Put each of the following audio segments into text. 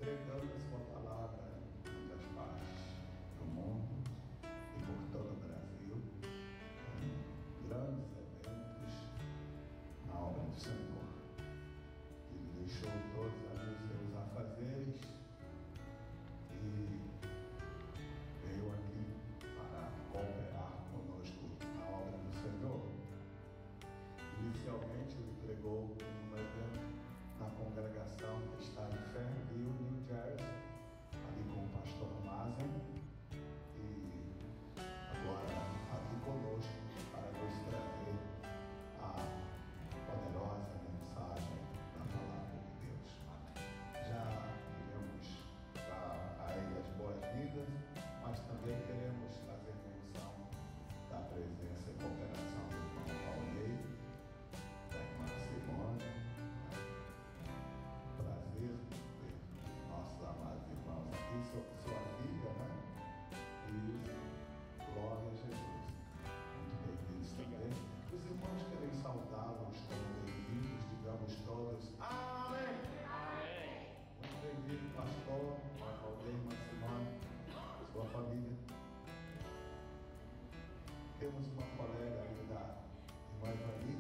pregando a sua palavra em muitas partes do mundo e por todo o Brasil, em grandes eventos na obra do Senhor. Ele deixou todos ali os seus afazeres e veio aqui para cooperar conosco na obra do Senhor. Inicialmente ele pregou em um evento na congregação que está em Fairview, New Jersey, ali com o pastor Mazen, e agora aqui conosco para nos trazer a poderosa mensagem da palavra de Deus. Já queremos dar a ele as boas-vindas, mas também queremos fazer menção da presença e cooperação do irmão Paulinei, da irmã Simone. Prazer ter nossos amados irmãos aqui, sua filha, né? E glória a Jesus. Muito bem-vindos também. Os irmãos querem saudá-los como bem-vindos, digamos todos. Amém! Amém! Muito bem-vindo, pastor, irmã Simone, sua família. Temos uma colega ali da irmã Ivani,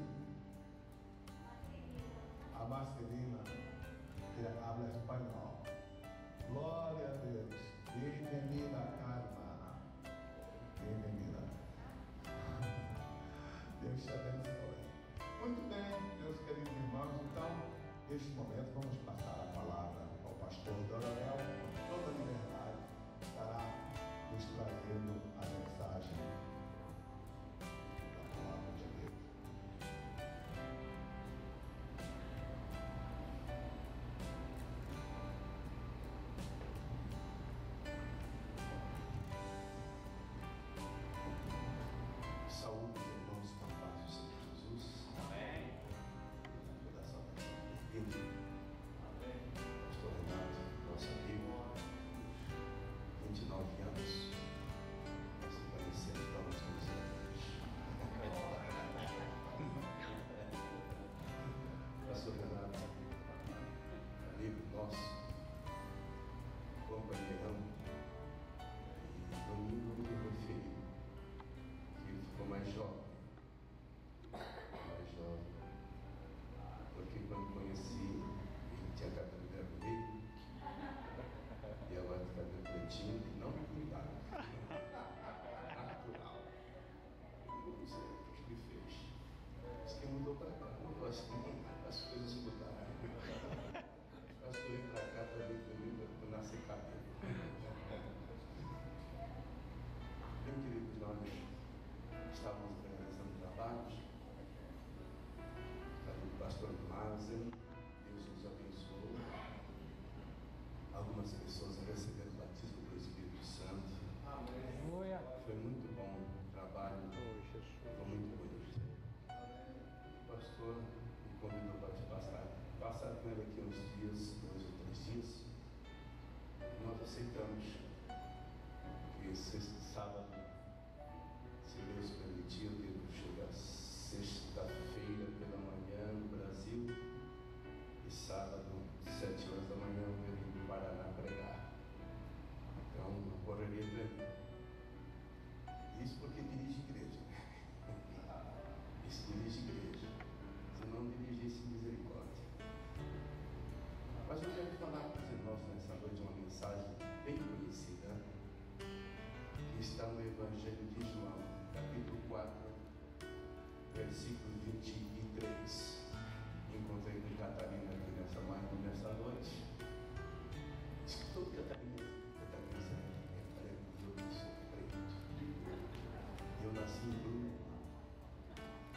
a Marcelina, que habla espanhol. Glória a Deus. Bem-vinda, Carma. Bem-vinda. Deus te abençoe. Muito bem, meus queridos irmãos. Então, neste momento, vamos passar a palavra ao pastor Dororel. Com toda liberdade, estará nos trazendo a mensagem da palavra de Deus. Saúde, irmãos, com a paz do Senhor Jesus. Amém. Toda a salvação bem-vindo. Amém. Pastor Renato, nosso amigo, 29 anos. Nós se conhecemos para uns 12 anos. Pastor Renato, amigo nosso, companheirão. E domingo eu me referi. Ele ficou mais jovem, porque quando conheci, ele tinha cabelo vermelho e agora tem cabelo pretinho e não me cuidava. Natural. Eu não sei o que ele fez. Diz que mudou para cá, mudou assim, as coisas mudaram. Acho que eu vim para cá para ver comigo quando nascer cabelo. Bem queridos, nós estávamos realizando trabalhos do pastor Mazen. Deus nos abençoou. Algumas pessoas receberam o batismo do Espírito Santo. Amém. Foi muito bom o trabalho. Foi muito bonito. O pastor me convidou para passar com ele aqui uns dias, 2 ou 3 dias. Nós aceitamos que sábado, se Deus permitir, eu devo chegar sexta-feira pela manhã no Brasil e sábado, 7 horas da manhã, eu devo ir para o Paraná pregar. Então, uma correria grande. Isso porque dirige igreja. Isso dirige igreja. Se não dirigisse, misericórdia. Mas eu quero falar para os irmãos nessa noite uma mensagem bem conhecida, que está no Evangelho de João, capítulo 4, versículo 23. Encontrei com Catarina aqui nessa noite. Diz que todo Catarina eu sou preto. Eu nasci em Bruna,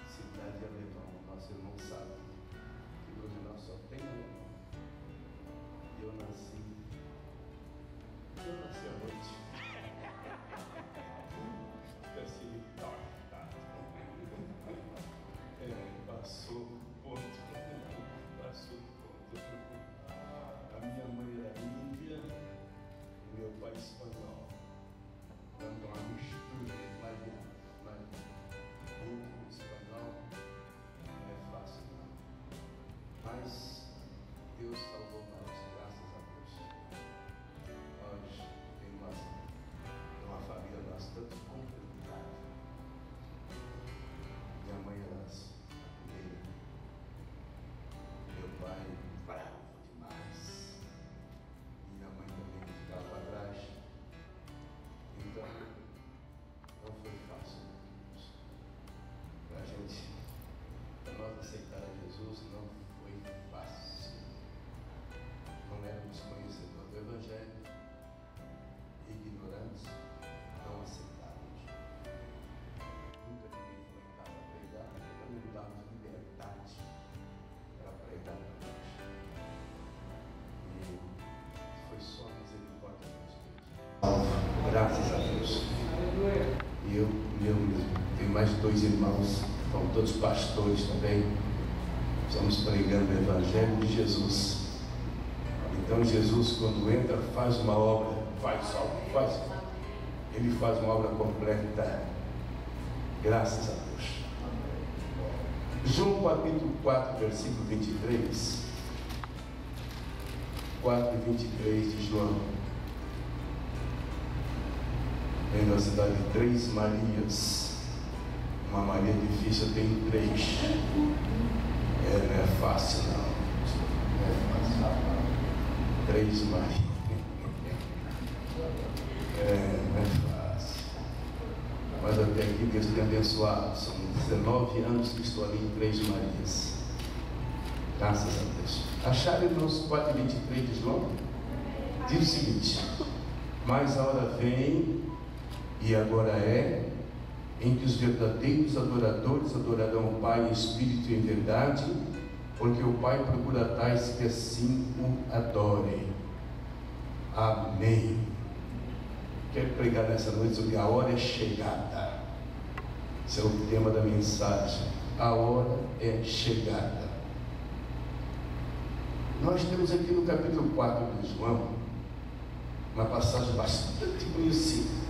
cidade de alemão. Nosso irmão sabe que hoje nós só tem alemão. Eu nasci à noite. Passou o ponto. A minha mãe era índia e meu pai espanhol. Dando uma mistura, mas outro espanhol não é fácil não. Mas Deus salvou nós, graças a Deus. Graças a Deus. E eu tenho mais 2 irmãos, são todos pastores também. Estamos pregando o Evangelho de Jesus. Então Jesus, quando entra, faz uma obra, ele faz uma obra completa. Graças a Deus. João capítulo 4, versículo 23. 4 e 23 de João. Vem da cidade de 3 Marias. Uma Maria difícil, eu tenho 3. Não é fácil não. Não é fácil. 3 Marias. Não é fácil. Mas até aqui Deus tem abençoado. São 19 anos que estou ali em 3 Marias. Graças a Deus. Acharam, irmãos, 4:23 de João? Diz o seguinte: mas a hora vem, e agora é, em que os verdadeiros adoradores adorarão o Pai em espírito e em verdade, porque o Pai procura tais que assim o adorem. Amém. Quero pregar nessa noite sobre a hora é chegada. Esse é o tema da mensagem. A hora é chegada. Nós temos aqui no capítulo 4 de João uma passagem bastante conhecida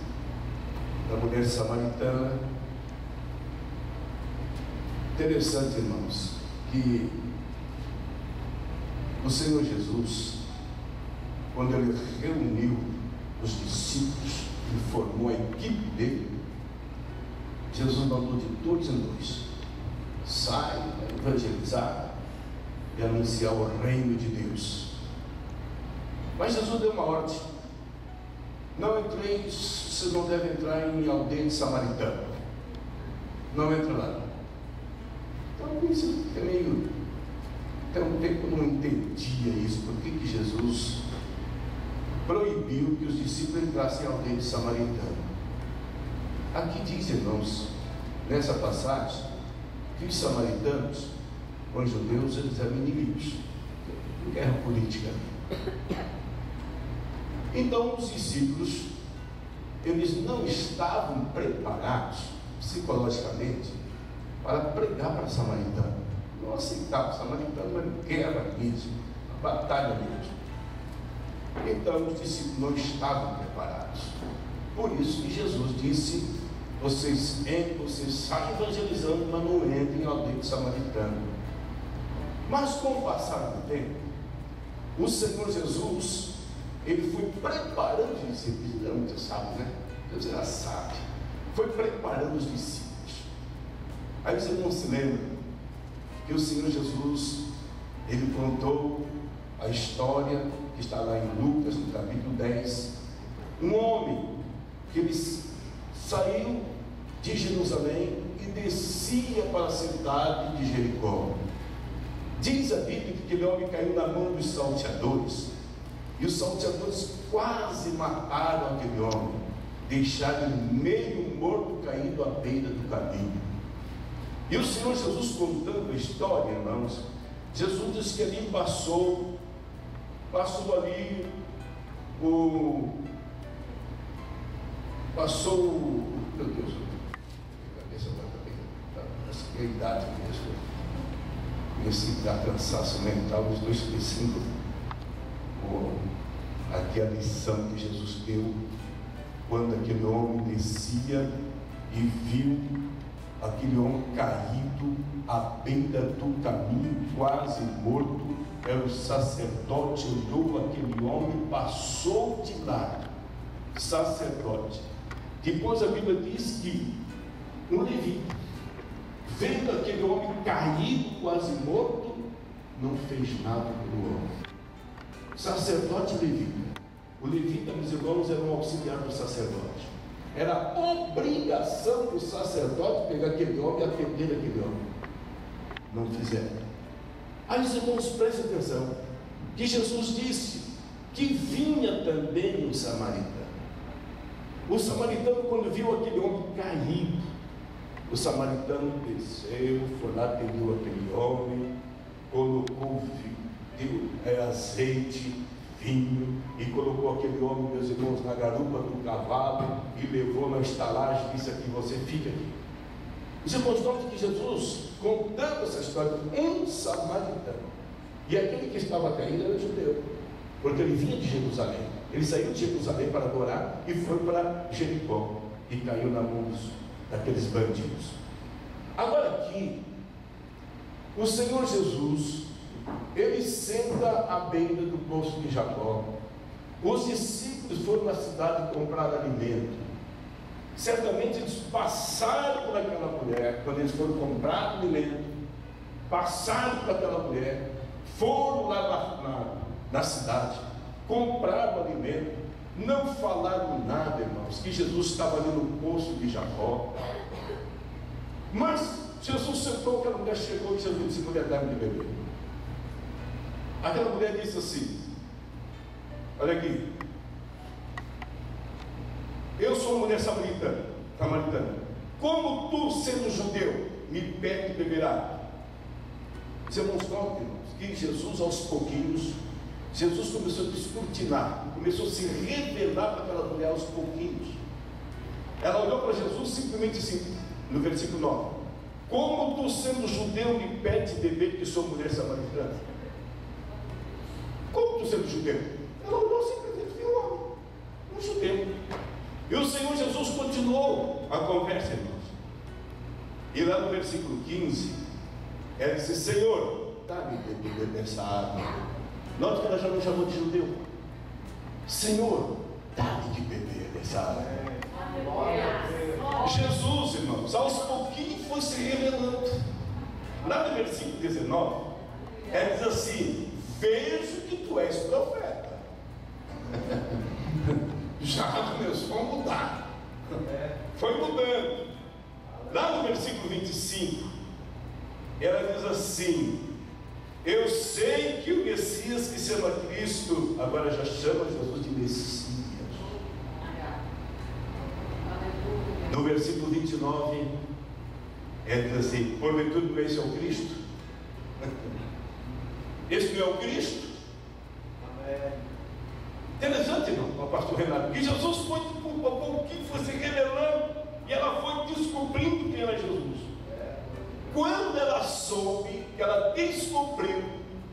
da mulher samaritana. Interessante, irmãos, que o Senhor Jesus, quando ele reuniu os discípulos e formou a equipe dele, Jesus mandou de 2 em 2: sai para evangelizar e anunciar o reino de Deus. Mas Jesus deu uma ordem: não entreis, vocês não devem entrar em aldeia de samaritano, não entra lá. Então isso é meio, até um tempo eu não entendia isso. Por que Jesus proibiu que os discípulos entrassem em aldeia de samaritano? Aqui diz, irmãos, nessa passagem, que os samaritanos, com os judeus, eles eram inimigos, guerra política. Então os discípulos, eles não estavam preparados psicologicamente para pregar para samaritano. Não aceitavam samaritano, mas guerra mesmo, batalha mesmo. Então os discípulos não estavam preparados. Por isso que Jesus disse: vocês saem evangelizando, mas não entrem em aldeia de samaritano. Mas com o passar do tempo, o Senhor Jesus, ele foi preparando os discípulos. Ele era muito sábio, né? Deus era sábio. Foi preparando os discípulos. Aí os irmãos se lembram que o Senhor Jesus, ele contou a história que está lá em Lucas, no capítulo 10. Um homem que ele saiu de Jerusalém e descia para a cidade de Jericó. Diz a Bíblia que aquele homem caiu na mão dos salteadores, e os salteadores quase mataram aquele homem, deixaram ele meio morto, caído à beira do caminho. E o Senhor Jesus, contando a história, irmãos, Jesus disse que ali passou ali meu Deus, a cabeça agora está bem, a idade mesmo, esse cansaço mental dos 2 e 5, aqui a lição que Jesus deu, quando aquele homem descia e viu aquele homem caído à beira do caminho, quase morto. Era o sacerdote, olhou aquele homem, passou de lá, sacerdote. Depois a Bíblia diz que um levita, vendo aquele homem caído, quase morto, não fez nada pelo homem. Sacerdote levita. O levita, meus irmãos, era um auxiliar do sacerdote. Era obrigação do sacerdote pegar aquele homem e atender aquele homem. Não fizeram. Aí os irmãos, prestem atenção, que Jesus disse que vinha também o samaritano. O samaritano, quando viu aquele homem caído, o samaritano desceu, foi lá, atendeu aquele homem, colocou azeite, vinho, e colocou aquele homem, meus irmãos, na garupa do cavalo e levou na estalagem e disse: aqui, você fica aqui. Os irmãos notam que Jesus, contando essa história, um samaritano, e aquele que estava caindo era judeu, porque ele vinha de Jerusalém. Ele saiu de Jerusalém para adorar e foi para Jericó e caiu na mão daqueles bandidos. Agora aqui, o Senhor Jesus, ele senta à beira do poço de Jacó. Os discípulos foram na cidade comprar alimento. Certamente eles passaram por aquela mulher, quando eles foram comprar alimento, passaram por aquela mulher, foram lá na cidade, compraram alimento, não falaram nada, irmãos, que Jesus estava ali no poço de Jacó. Mas Jesus sentou, aquela mulher chegou e Jesus disse: mulher, dá-me de beber. Aquela mulher disse assim: olha aqui, eu sou uma mulher samaritana. Como tu, sendo judeu, me pede beber água? Os irmãos notam, irmãos, que Jesus, aos pouquinhos, Jesus começou a descortinar, começou a se revelar para aquela mulher aos pouquinhos. Ela olhou para Jesus simplesmente assim, no versículo 9: como tu, sendo judeu, me pede beber, que sou mulher samaritana? Como tu, sendo judeu? Ela olhou simplesmente, viu um homem, um judeu. E o Senhor Jesus continuou a conversa, irmãos. E lá no versículo 15, ela disse: Senhor, dá-me de beber dessa água. Note que ela já não chamou de judeu. Senhor, dá-me de beber dessa água. Jesus, irmãos, aos pouquinhos foi se revelando. Lá no versículo 19, ela diz assim: vejo que tu és profeta. Já começou a mudar. Foi mudando. Lá no versículo 25, ela diz assim: eu sei que o Messias, que se chama Cristo, agora já chama Jesus de Messias. No versículo 29, ela diz assim: porventura esse é o Cristo? Esse não é o Cristo? Interessante, irmão, o pastor Renato, que Jesus foi pouco a pouquinho, foi se revelando, e ela foi descobrindo quem era Jesus. Quando ela soube, que ela descobriu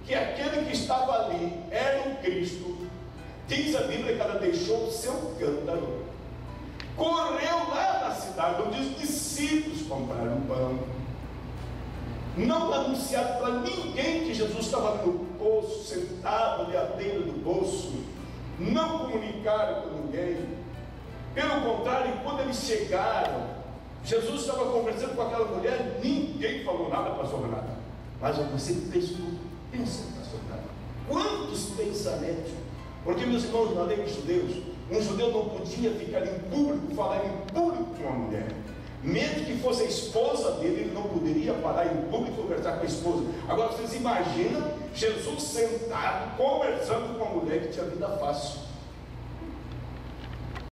que aquele que estava ali era o Cristo, diz a Bíblia que ela deixou o seu cântaro, correu lá na cidade onde os discípulos compraram pão. Não anunciaram para ninguém que Jesus estava no poço, sentado ali à beira do poço. Não comunicaram com ninguém. Pelo contrário, quando eles chegaram, Jesus estava conversando com aquela mulher, ninguém falou nada para a nada. Mas você pensa, pastor Renato, quantos pensamentos? Porque, meus irmãos, na lei dos judeus, um judeu não podia ficar em público, falar em público com uma mulher. Mesmo que fosse a esposa dele, ele não poderia parar em público e conversar com a esposa. Agora vocês imaginam Jesus sentado, conversando com uma mulher que tinha vida fácil.